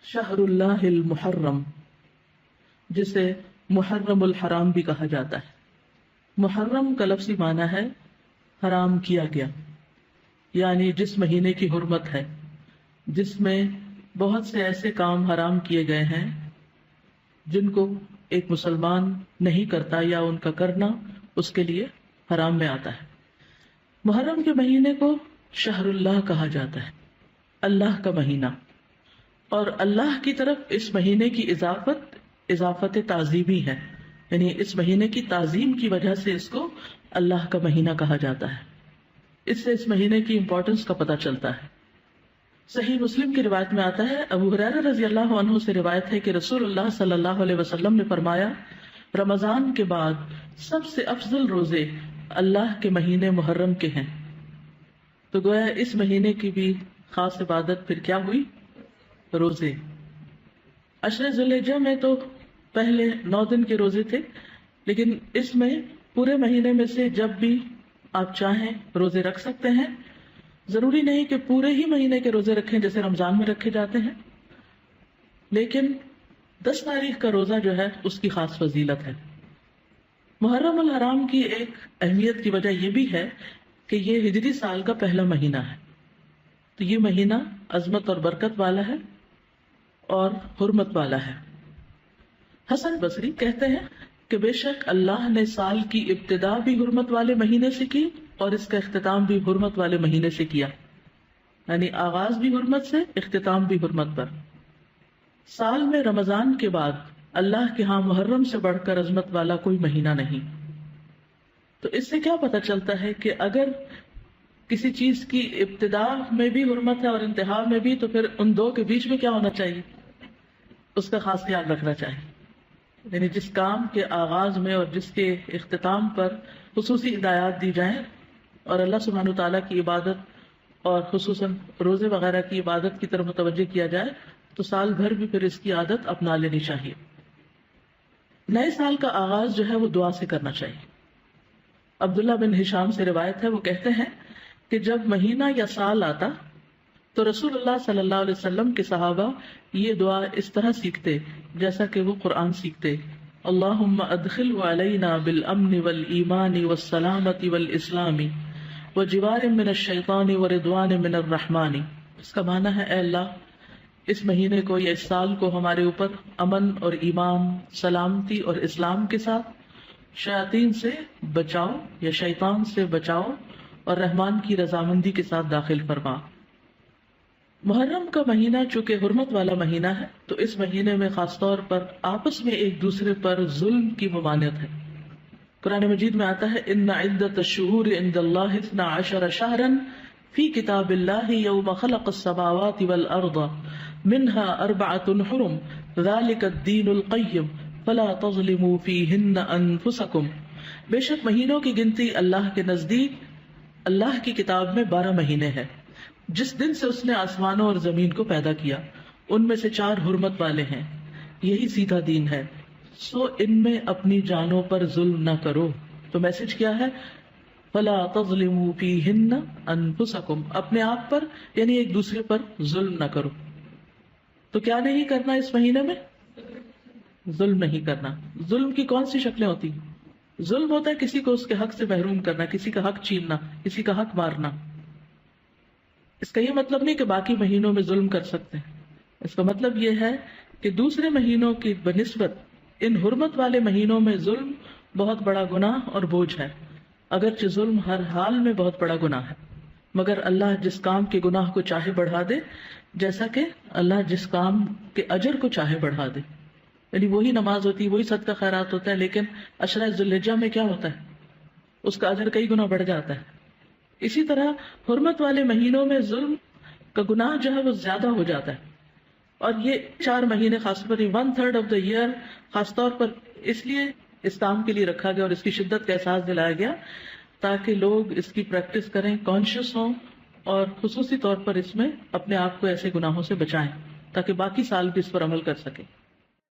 شہر اللہ المحرم، جسے محرم الحرام بھی کہا جاتا ہے۔ محرم کا لفظی معنی ہے حرام کیا گیا، یعنی جس مہینے کی حرمت ہے، جس میں بہت سے ایسے کام حرام کیے گئے ہیں جن کو ایک مسلمان نہیں کرتا یا ان کا کرنا اس کے لیے حرام میں آتا ہے۔ محرم کے مہینے کو شہر اللہ کہا جاتا ہے، اللہ کا مہینہ، اور اللہ کی طرف اس مہینے کی اضافت تعظیمی ہے، یعنی اس مہینے کی تعظیم کی وجہ سے اس کو اللہ کا مہینہ کہا جاتا ہے۔ اس سے اس مہینے کی امپورٹنس کا پتہ چلتا ہے۔ صحیح مسلم کی روایت میں آتا ہے، ابو ہریرہ رضی اللہ عنہ سے روایت ہے کہ رسول اللہ صلی اللہ علیہ وسلم نے فرمایا، رمضان کے بعد سب سے افضل روزے اللہ کے مہینے محرم کے ہیں۔ تو گویا اس مہینے کی بھی خاص عبادت پھر کیا ہوئی؟ روزے۔ عشر ذی الحجہ میں تو پہلے 9 دن کے روزے تھے، لیکن اس میں پورے مہینے میں سے جب بھی آپ چاہیں روزے رکھ سکتے ہیں۔ ضروری نہیں کہ پورے ہی مہینے کے روزے رکھیں جیسے رمضان میں رکھے جاتے ہیں، لیکن 10 تاریخ کا روزہ جو ہے اس کی خاص فضیلت ہے۔ محرم الحرام کی ایک اہمیت کی وجہ یہ بھی ہے کہ یہ ہجری سال کا پہلا مہینہ ہے، تو یہ مہینہ عظمت اور برکت والا ہے اور حرمت والا ہے۔ حسن بصری کہتے ہیں کہ بے شک اللہ نے سال کی ابتدا بھی حرمت والے مہینے سے کی اور اس کا اختتام بھی حرمت والے مہینے سے کیا، یعنی آغاز بھی حرمت سے، اختتام بھی حرمت پر۔ سال میں رمضان کے بعد اللہ کے ہاں محرم سے بڑھ کر عظمت والا کوئی مہینہ نہیں۔ تو اس سے کیا پتہ چلتا ہے کہ اگر کسی چیز کی ابتدا میں بھی حرمت ہے اور انتہا میں بھی، تو پھر ان دو کے بیچ میں کیا ہونا چاہیے؟ اس کا خاص خیال رکھنا چاہیے، یعنی جس کام کے آغاز میں اور جس کے اختتام پر خصوصی ہدایات دی جائیں اور اللہ سبحانہ وتعالیٰ کی عبادت اور خصوصاً روزے وغیرہ کی عبادت کی طرف متوجہ کیا جائے تو سال بھر بھی پھر اس کی عادت اپنا لینی چاہیے۔ نئے سال کا آغاز جو ہے وہ دعا سے کرنا چاہیے۔ عبداللہ بن ہشام سے روایت ہے، وہ کہتے ہیں کہ جب مہینہ یا سال آتا تو رسول اللہ صلی اللہ علیہ وسلم کے صحابہ یہ دعا اس طرح سیکھتے جیسا کہ وہ قرآن سیکھتے، اللہم ادخلہ علینا بالامن والایمان والسلامت والاسلام وجوار من الشیطان ورضوان من الرحمن۔ اس کا معنی ہے، اے اللہ اس مہینے کو یا اس سال کو ہمارے اوپر امن اور ایمان، سلامتی اور اسلام کے ساتھ، شیاطین سے بچاؤ یا شیطان سے بچاؤ اور رحمان کی رضامندی کے ساتھ داخل فرما۔ محرم کا مہینہ چونکہ حرمت والا مہینہ ہے تو اس مہینے میں خاص طور پر آپس میں ایک دوسرے پر ظلم کی ممانعت ہے۔ قرآن مجید میں آتا ہے، ان عدۃ الشہور عند اللہ 12 شہرا فی کتاب اللہ یوم خلق السماوات والارض منها 4 حرم ذلک الدین القیم فلا تظلموا فیہن انفسکم۔ بے شک مہینوں کی گنتی اللہ کے نزدیک اللہ کی کتاب میں 12 مہینے ہیں، جس دن سے اس نے آسمانوں اور زمین کو پیدا کیا، ان میں سے 4 حرمت والے ہیں، یہی سیدھا دین ہے، سو ان میں اپنی جانوں پر ظلم نہ کرو۔ تو میسج کیا ہے؟ فلا تظلموا فیہن انفسکم، اپنے آپ پر یعنی ایک دوسرے پر ظلم نہ کرو۔ تو کیا نہیں کرنا اس مہینے میں؟ ظلم نہیں کرنا۔ ظلم کی کون سی شکلیں ہوتی ہیں؟ ظلم ہوتا ہے کسی کو اس کے حق سے محروم کرنا، کسی کا حق چھیننا، کسی کا حق مارنا۔ اس کا یہ مطلب نہیں کہ باقی مہینوں میں ظلم کر سکتے ہیں، اس کا مطلب یہ ہے کہ دوسرے مہینوں کی بنسبت ان حرمت والے مہینوں میں ظلم بہت بڑا گناہ اور بوجھ ہے، اگرچہ ظلم ہر حال میں بہت بڑا گناہ ہے، مگر اللہ جس کام کے گناہ کو چاہے بڑھا دے، جیسا کہ اللہ جس کام کے اجر کو چاہے بڑھا دے۔ یعنی وہی نماز ہوتی ہے، وہی صدقہ خیرات ہوتا ہے، لیکن عشرہ ذی الحجہ میں کیا ہوتا ہے؟ اس کا اجر کئی گنا بڑھ جاتا ہے۔ اسی طرح حرمت والے مہینوں میں ظلم کا گناہ جو ہے وہ زیادہ ہو جاتا ہے، اور یہ 4 مہینے خاص طور پر 1/3 آف دا ایئر خاص طور پر اس لیے اس کام کے لیے رکھا گیا اور اس کی شدت کا احساس دلایا گیا تاکہ لوگ اس کی پریکٹس کریں، کانشیس ہوں، اور خصوصی طور پر اس میں اپنے آپ کو ایسے گناہوں سے بچائیں تاکہ باقی سال بھی اس پر عمل کر سکیں۔